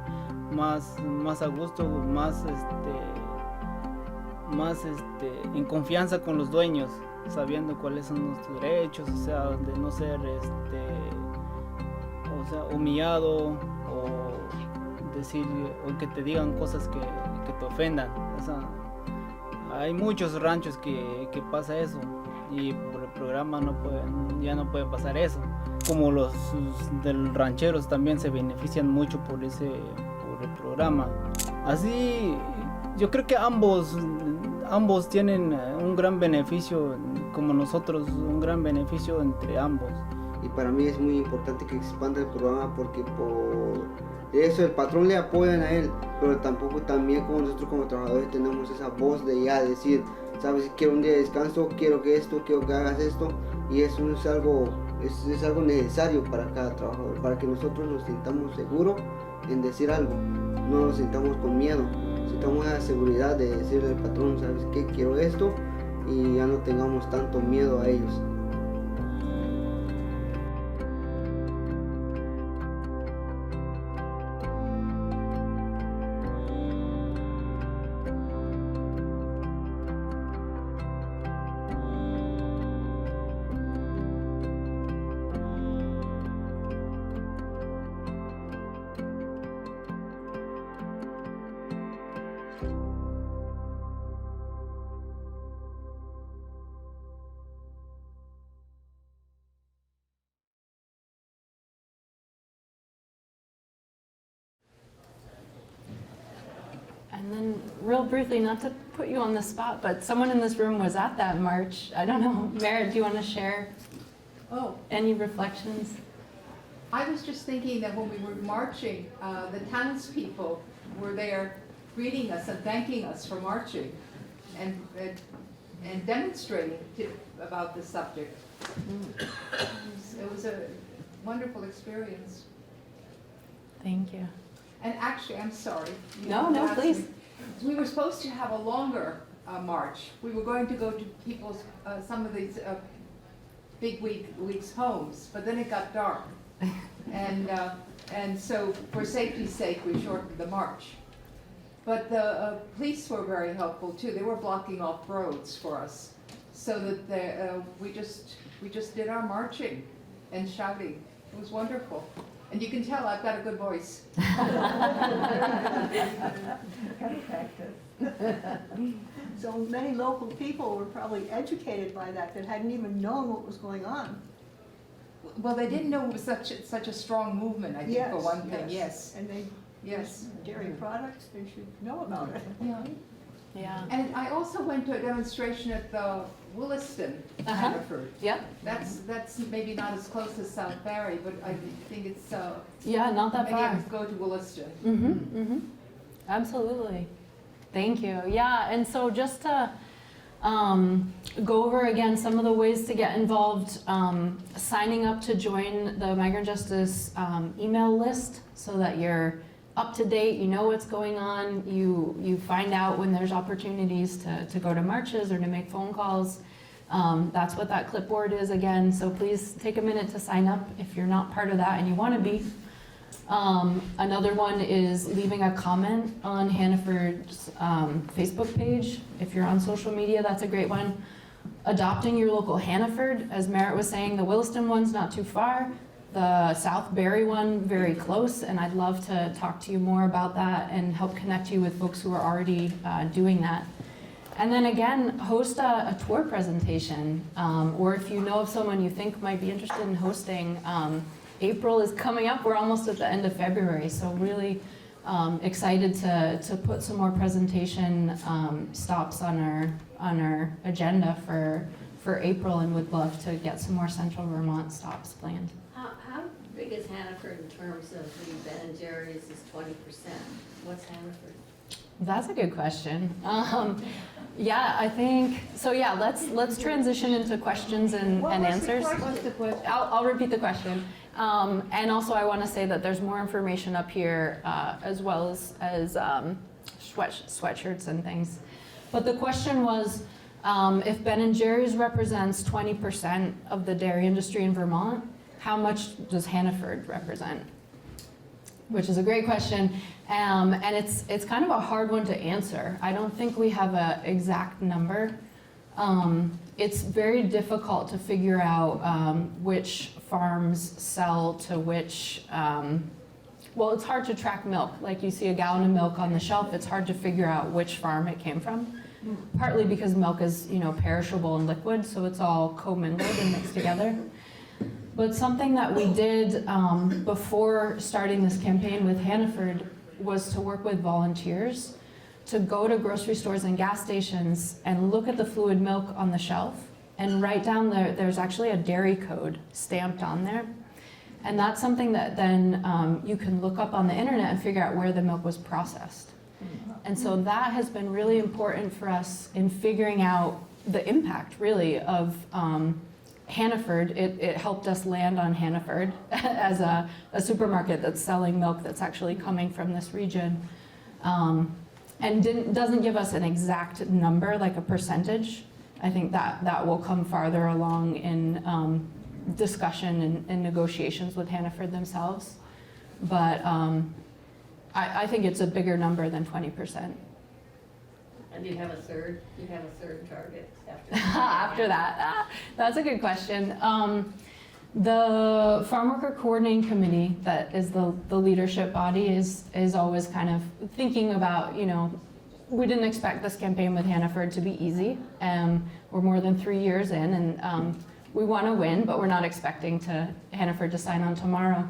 más a gusto, más en confianza con los dueños, sabiendo cuáles son nuestros derechos, o sea, de no ser humillado o decir o que te digan cosas que te ofendan. O sea, hay muchos ranchos que pasa eso y por el programa ya no puede pasar eso. Como los del rancheros también se benefician mucho por el programa. Así yo creo que ambos tienen un gran beneficio, como nosotros, un gran beneficio entre ambos. Y para mí es muy importante que expanda el programa porque por eso el patrón le apoyan a él, pero también como nosotros como trabajadores tenemos esa voz de ya decir, sabes, quiero un día de descanso, quiero que hagas esto, y eso es algo necesario para cada trabajador, para que nosotros nos sintamos seguros en decir algo, no nos sintamos con miedo, sintamos la seguridad de decirle al patrón, sabes qué, quiero esto, y ya no tengamos tanto miedo a ellos. And then real briefly, not to put you on the spot, but someone in this room was at that march. I don't know, Merritt, do you want to share Oh, any reflections? I was just thinking that when we were marching, the townspeople were there greeting us and thanking us for marching and demonstrating about the subject. It was a wonderful experience. Thank you. And actually, I'm sorry. No, asked please. me. We were supposed to have a longer march. We were going to go to people's, some of these big weeks' homes, but then it got dark. And so for safety's sake, we shortened the march. But the police were very helpful too. They were blocking off roads for us, so that we just did our marching and shouting. It was wonderful. And you can tell I've got a good voice. So many local people were probably educated by that hadn't even known what was going on. Well, they didn't know it was such a strong movement, I think, for one thing, yes. And they, Yes. dairy products, they should know about it. Yeah. Yeah. And I also went to a demonstration at the Williston, Hannaford. Yep. That's maybe not as close as South Barry, but I think it's, Yeah, not that many far. of us go to Williston. Mm-hmm, mm-hmm. Absolutely. Thank you. Yeah, and so just to go over again some of the ways to get involved, signing up to join the Migrant Justice email list so that you're up to date, you know what's going on, you find out when there's opportunities to go to marches or to make phone calls. That's what that clipboard is again, so please take a minute to sign up if you're not part of that and you want to be. Another one is leaving a comment on Hannaford's Facebook page. If you're on social media, that's a great one. Adopting your local Hannaford, as Merritt was saying, the Williston one's not too far. The South Barry one, very close, and I'd love to talk to you more about that and help connect you with folks who are already doing that. And then again, host a tour presentation, or if you know of someone you think might be interested in hosting, April is coming up. We're almost at the end of February, so really excited to put some more presentation stops on our agenda for April, and would love to get some more Central Vermont stops planned. How big is Hannaford in terms of the Ben and Jerry's is 20%? What's Hannaford? That's a good question. Yeah, I think so. Yeah, let's transition into questions and answers. I'll repeat the question. And also, I want to say that there's more information up here, as well as sweatshirts and things. But the question was, if Ben & Jerry's represents 20% of the dairy industry in Vermont, how much does Hannaford represent? Which is a great question, and it's kind of a hard one to answer. I don't think we have an exact number. It's very difficult to figure out which farms sell to which, well, it's hard to track milk. Like you see a gallon of milk on the shelf, it's hard to figure out which farm it came from. Partly because milk is, perishable and liquid, so it's all commingled and mixed together. But something that we did before starting this campaign with Hannaford was to work with volunteers to go to grocery stores and gas stations and look at the fluid milk on the shelf and write down there's actually a dairy code stamped on there. And that's something that then you can look up on the internet and figure out where the milk was processed. And so that has been really important for us in figuring out the impact, really, of Hannaford. It helped us land on Hannaford as a supermarket that's selling milk that's actually coming from this region. And doesn't give us an exact number, like a percentage. I think that will come farther along in discussion and negotiations with Hannaford themselves. But I think it's a bigger number than 20%. And you have a third target after After that, that's a good question. The Farm Worker Coordinating Committee, that is the leadership body, is always kind of thinking about, we didn't expect this campaign with Hannaford to be easy. We're more than 3 years in, and we want to win, but we're not expecting Hannaford to sign on tomorrow.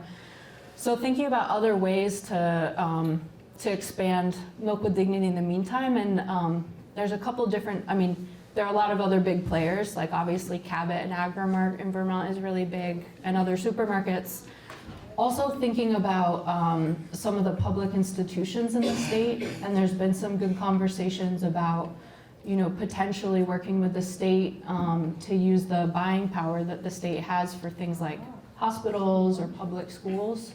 So thinking about other ways to to expand Milk with Dignity in the meantime. And there's a couple different, I mean, there are a lot of other big players, like obviously Cabot and Agrimart in Vermont is really big, and other supermarkets. Also thinking about some of the public institutions in the state, and there's been some good conversations about, you know, potentially working with the state to use the buying power that the state has for things like hospitals or public schools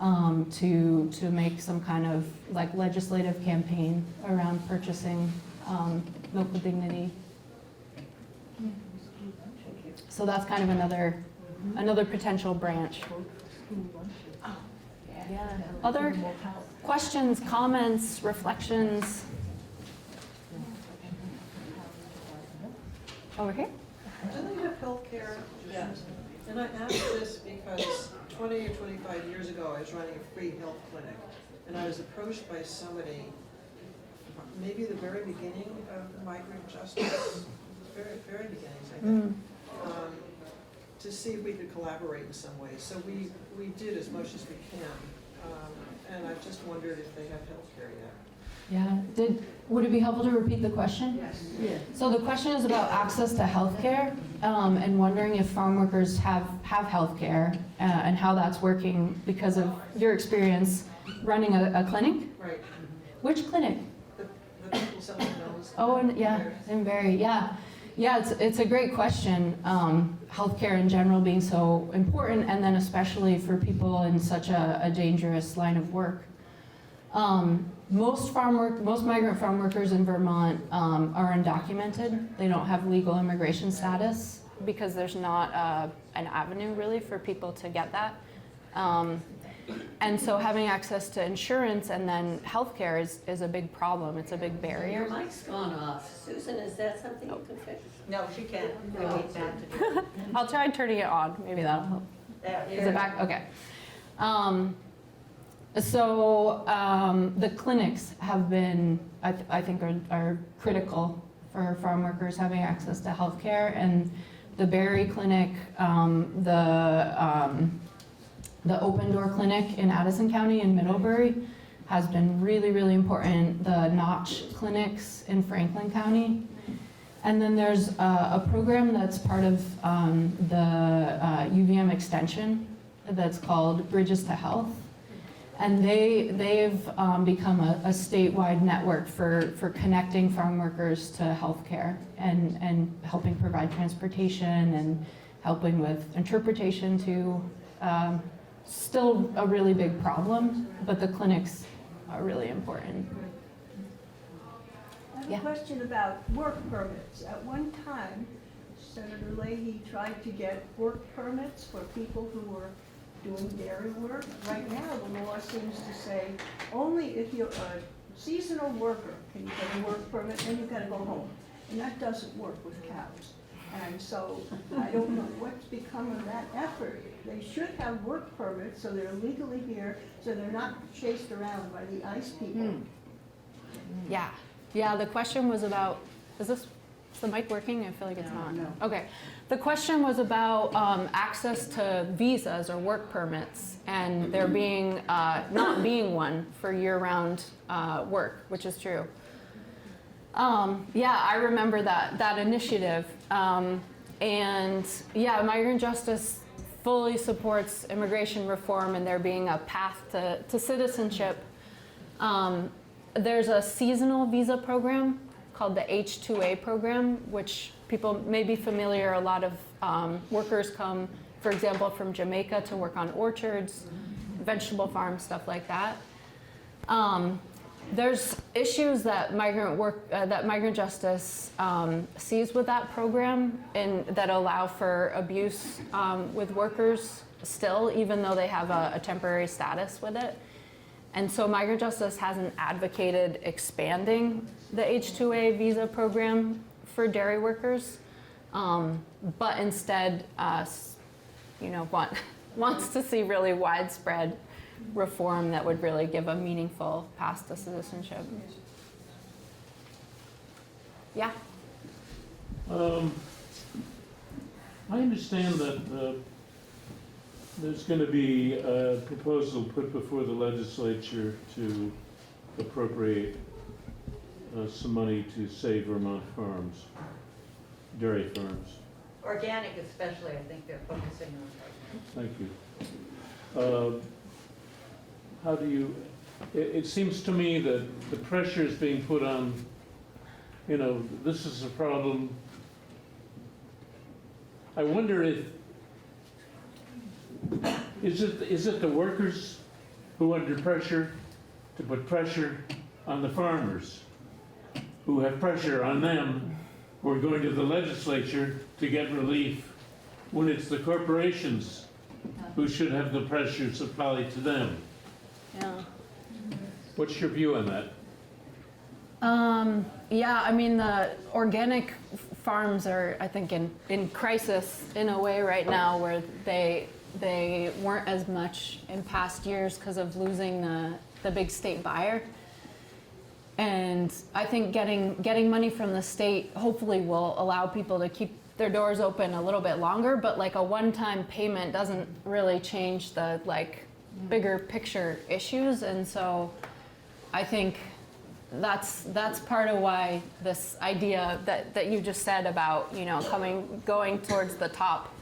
to make some kind of like legislative campaign around purchasing Milk with Dignity. So that's kind of another potential branch. Yeah. Other questions, comments, reflections? Over here? Do they have healthcare? Yes. And I ask this because 20 or 25 years ago, I was running a free health clinic, and I was approached by somebody, maybe the very beginning of Migrant Justice, very beginnings, I think, to see if we could collaborate in some way. So we did as much as we can, and I just wondered if they have healthcare yet. Yeah. Would it be helpful to repeat the question? Yes. Yeah. So the question is about access to healthcare, and wondering if farm workers have healthcare and how that's working because of your experience running a clinic. Right. Which clinic? The people selling those. Oh, and yeah, in Barry. Yeah, it's a great question. Healthcare in general being so important, and then especially for people in such a dangerous line of work. Most migrant farm workers in Vermont are undocumented. They don't have legal immigration status because there's not an avenue really for people to get that. And so having access to insurance and then healthcare is a big problem. It's a big barrier. Your mic's gone off. Susan, is that something you can fix? No, she can't. I'll try turning it on. Maybe that'll help. Is it back? Okay. So the clinics have been, I think, are critical for farm workers having access to healthcare. And the Barry Clinic, the Open Door Clinic in Addison County in Middlebury has been really, really important. The Notch clinics in Franklin County. And then there's a program that's part of the UVM extension that's called Bridges to Health. And they've become a statewide network for connecting farm workers to healthcare and helping provide transportation and helping with interpretation too. Still a really big problem, but the clinics are really important. I have a question about work permits. At one time, Senator Leahy tried to get work permits for people who were doing dairy work. Right now, the law seems to say only if you're a seasonal worker can you get a work permit, and you've got to go home. And that doesn't work with cows. And so I don't know what's become of that effort. They should have work permits so they're legally here, so they're not chased around by the ICE people. Yeah, the question was about, is the mic working? I feel like it's not. No. Okay. The question was about access to visas or work permits, and there being, not being one for year-round work, which is true. Yeah, I remember that initiative. And yeah, Migrant Justice fully supports immigration reform and there being a path to citizenship. There's a seasonal visa program called the H-2A program, which people may be familiar. A lot of workers come, for example, from Jamaica to work on orchards, vegetable farms, stuff like that. There's issues that Migrant Justice sees with that program and that allow for abuse with workers still, even though they have a temporary status with it. And so Migrant Justice hasn't advocated expanding the H-2A visa program for dairy workers, but instead, wants to see really widespread reform that would really give a meaningful path to citizenship. Yeah. I understand that there's going to be a proposal put before the legislature to appropriate some money to save Vermont farms, dairy farms. Organic especially, I think they're focusing on right Thank you. How do you, it seems to me that the pressure is being put on, this is a problem. I wonder is it the workers who are under pressure to put pressure on the farmers, who have pressure on them, who are going to the legislature to get relief, when it's the corporations who should have the pressure supplied to them? Yeah. What's your view on that? Yeah, I mean, the organic farms are, I think, in crisis in a way right now, where they weren't as much in past years because of losing the big state buyer. And I think getting money from the state hopefully will allow people to keep their doors open a little bit longer, but like a one-time payment doesn't really change the bigger picture issues. And so I think that's part of why this idea that you just said about going towards the top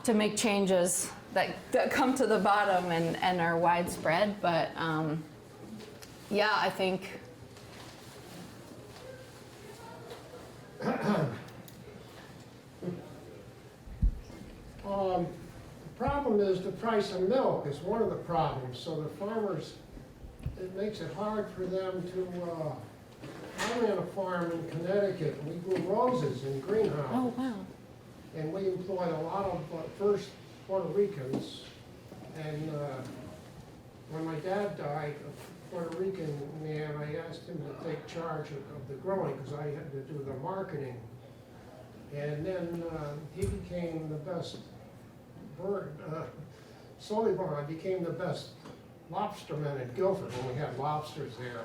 to make changes that come to the bottom and are widespread. But yeah, I think the problem is the price of milk is one of the problems. So the farmers, it makes it hard for them to, I ran a farm in Connecticut, and we grew roses in greenhouses. Oh, wow. And we employed a lot of first Puerto Ricans. And when my dad died, a Puerto Rican man, I asked him to take charge of the growing because I had to do the marketing. And then he became the best Solivan became the best lobsterman at Guilford when we had lobsters there.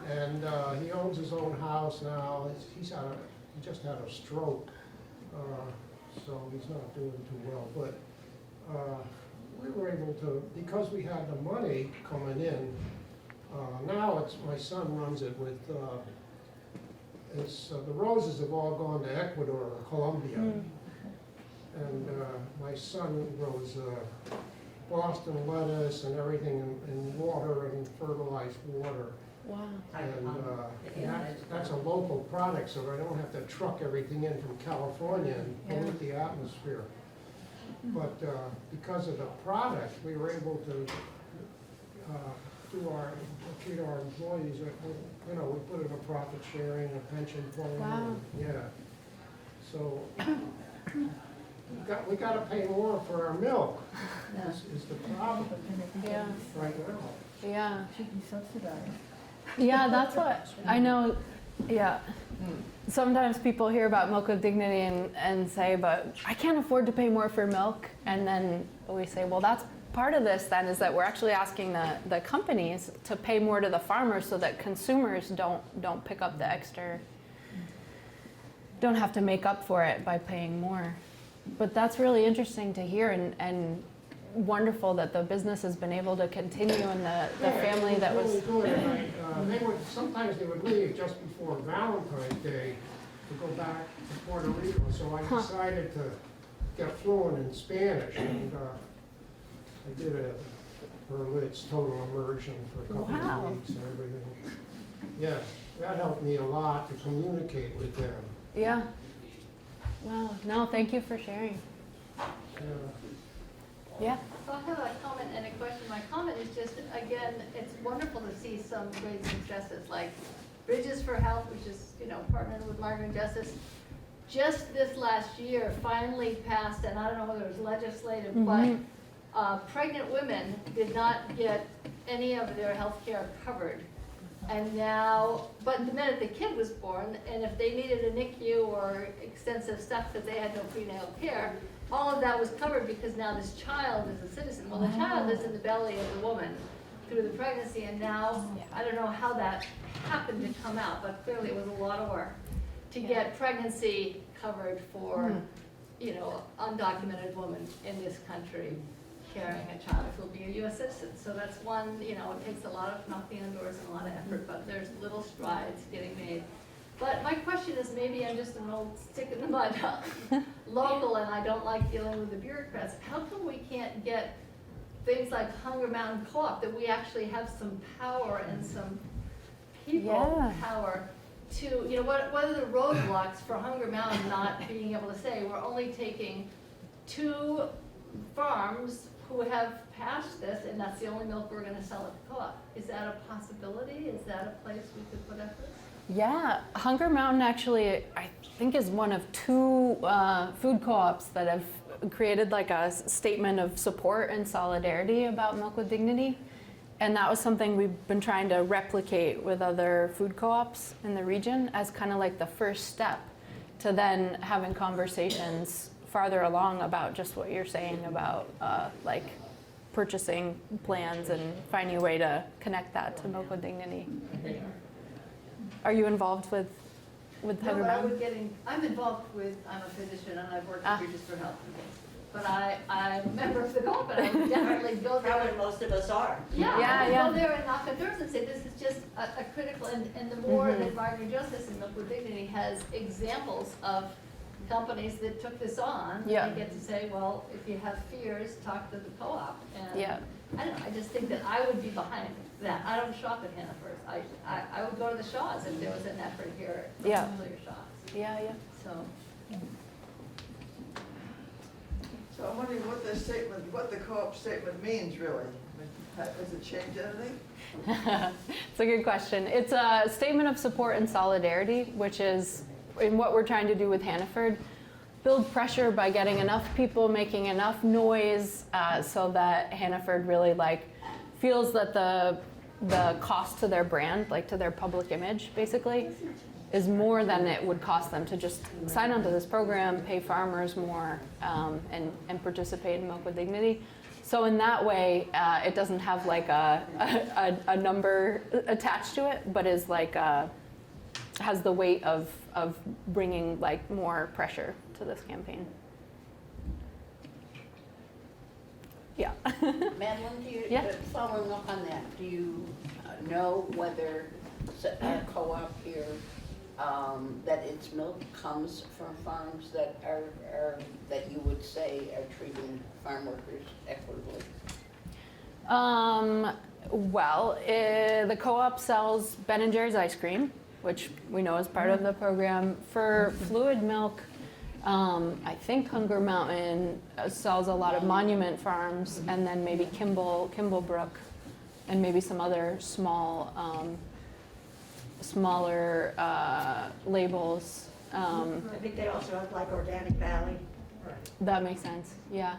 And he owns his own house now. He just had a stroke, so he's not doing too well. But we were able to, because we had the money coming in, now it's my son runs it with, the roses have all gone to Ecuador or Colombia. And my son grows Boston lettuce and everything in water and fertilized water. Wow. And that's a local product, so I don't have to truck everything in from California and pollute the atmosphere. But because of the product, we were able to treat our employees. We put in a profit sharing, a pension plan. Wow. Yeah. So we got to pay more for our milk. Is the problem right now? Yeah. Should be subsidized. Yeah, that's what I know. Yeah. Sometimes people hear about Milk with Dignity and say, but I can't afford to pay more for milk. And then we say, well, that's part of this then, is that we're actually asking the companies to pay more to the farmers so that consumers don't pick up the extra, don't have to make up for it by paying more. But that's really interesting to hear and wonderful that the business has been able to continue and the family that was. Really good. Sometimes they would leave just before Valentine's Day to go back to Puerto Rico. So I decided to get fluent in Spanish, and I did a Berlitz total immersion for a couple of weeks and everything. Yeah, that helped me a lot to communicate with them. Yeah. Wow. No, thank you for sharing. Yeah. So I have a comment and a question. My comment is just, again, it's wonderful to see some great successes like Bridges for Health, which is, partnered with Migrant Justice. Just this last year finally passed, and I don't know whether it was legislative, but pregnant women did not get any of their health care covered. And now, but the minute the kid was born, and if they needed a NICU or extensive stuff because they had no prenatal care, all of that was covered because now this child is a citizen. Well, the child is in the belly of the woman through the pregnancy, and now, I don't know how that happened to come out, but clearly it was a lot of work to get pregnancy covered for, undocumented women in this country. carrying a child who will be a U.S. citizen. So that's one, you know, it takes a lot of knocking on doors and a lot of effort, but there's little strides getting made. But my question is, maybe I'm just an old stick in the mud local and I don't like dealing with the bureaucrats. How come we can't get things like Hunger Mountain Co-op, that we actually have some power and some people power to, you know, what are the roadblocks for Hunger Mountain not being able to say, we're only taking 2 farms who have passed this and that's the only milk we're gonna sell at the co-op. Is that a possibility? Is that a place we could put efforts? Yeah, Hunger Mountain actually, I think, is one of 2 food co-ops that have created like a statement of support and solidarity about Milk with Dignity. And that was something we've been trying to replicate with other food co-ops in the region as kind of like the first step to then having conversations farther along about just what you're saying about like purchasing plans and finding a way to connect that to Milk with Dignity. Are you involved with Hunger Mountain? I'm involved with, I'm a physician and I've worked with Bridges for Health and things. But I'm a member of the co-op, but I would definitely go there. Probably most of us are. Go there and knock on doors and say, this is just a critical, and the more that Migrant Justice and Milk with Dignity has examples of companies that took this on, they get to say, well, if you have fears, talk to the co-op. And I don't know, I just think that I would be behind that. I don't shop at Hannaford. I would go to the Shaws if there was an effort here to clear Shaws. So. So I'm wondering what the statement, what the co-op statement means really. Does it change anything? It's a good question. It's a statement of support and solidarity, which is in what we're trying to do with Hannaford. Build pressure by getting enough people making enough noise so that Hannaford really like feels that the cost to their brand, like to their public image basically, is more than it would cost them to just sign onto this program, pay farmers more, and participate in Milk with Dignity. So in that way, it doesn't have like a number attached to it, but is like has the weight of bringing like more pressure to this campaign. Yeah. Madeline, following up on that, do you know whether a co-op here that its milk comes from farms that are that you would say are treating farm workers equitably? Well, the co-op sells Ben & Jerry's ice cream, which we know is part of the program. For fluid milk, I think Hunger Mountain sells a lot of Monument Farms, and then maybe Kimblebrook, and maybe some other smaller labels. I think they also have like Organic Valley. That makes sense, yeah.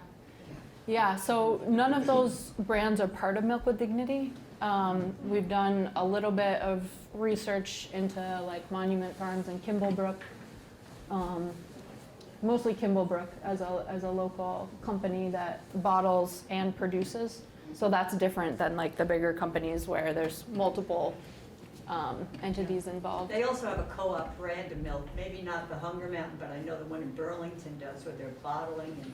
Yeah, so none of those brands are part of Milk with Dignity. We've done a little bit of research into like Monument Farms and Kimblebrook. Mostly Kimblebrook as a local company that bottles and produces. So that's different than like the bigger companies where there's multiple entities involved. They also have a co-op brand of milk, maybe not the Hunger Mountain, but I know the one in Burlington does, where they're bottling and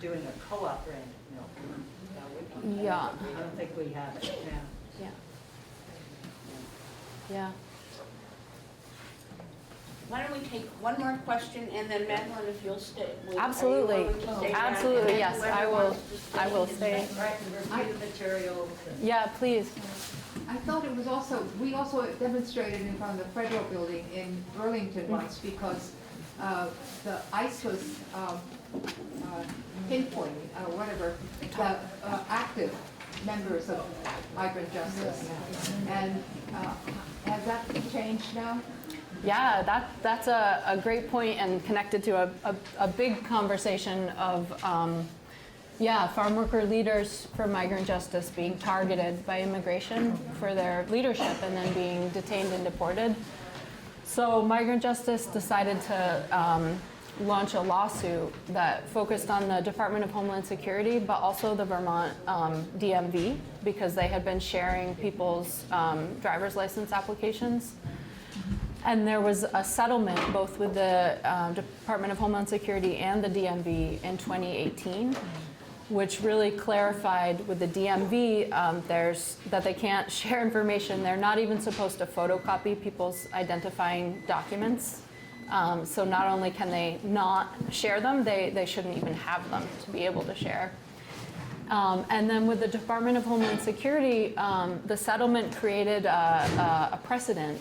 doing a co-op brand of milk. Yeah. I don't think we have it now. Yeah. Yeah. Why don't we take one more question, and then Madeline, if you'll stay. Absolutely. Absolutely, yes, I will stay. Review the materials. Yeah, please. I thought it was also, we also demonstrated in front of the Federal Building in Burlington once, because the ICE was pinpointing, whatever, the active members of Migrant Justice. And has that changed now? Yeah, that's a great point, and connected to a big conversation of farm worker leaders for Migrant Justice being targeted by immigration for their leadership and then being detained and deported. So Migrant Justice decided to launch a lawsuit that focused on the Department of Homeland Security, but also the Vermont DMV, because they had been sharing people's driver's license applications. And there was a settlement both with the Department of Homeland Security and the DMV in 2018 which really clarified with the DMV that they can't share information. They're not even supposed to photocopy people's identifying documents. So not only can they not share them, they shouldn't even have them to be able to share. And then with the Department of Homeland Security, the settlement created a precedent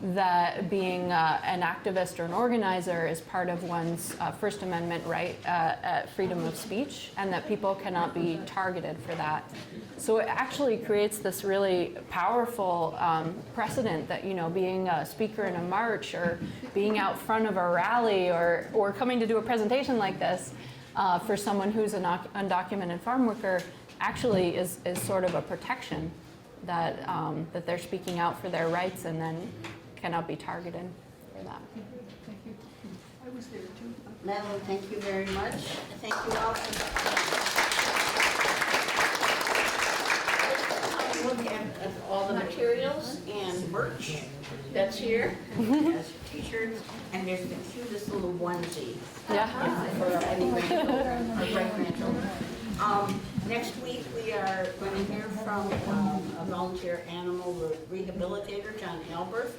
that being an activist or an organizer is part of one's First Amendment right at freedom of speech, and that people cannot be targeted for that. So it actually creates this really powerful precedent that, you know, being a speaker in a march or being out front of a rally or coming to do a presentation like this for someone who's an undocumented farm worker actually is sort of a protection that, that they're speaking out for their rights and then cannot be targeted for that. Thank you. I was there too. Madeline, thank you very much. Thank you all for look at all the materials and merch that's here. There's t-shirts and there's the cutest little onesie. Yeah. For any grandchildren or great-grandchildren. Next week we are going to hear from a volunteer animal rehabilitator, John Albert.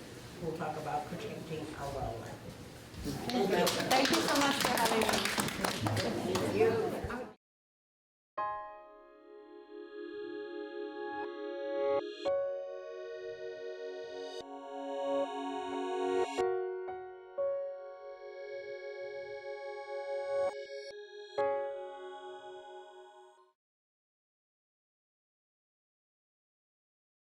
We'll talk about protecting our wildlife. Thank you. Thank you so much for having me. Thank you.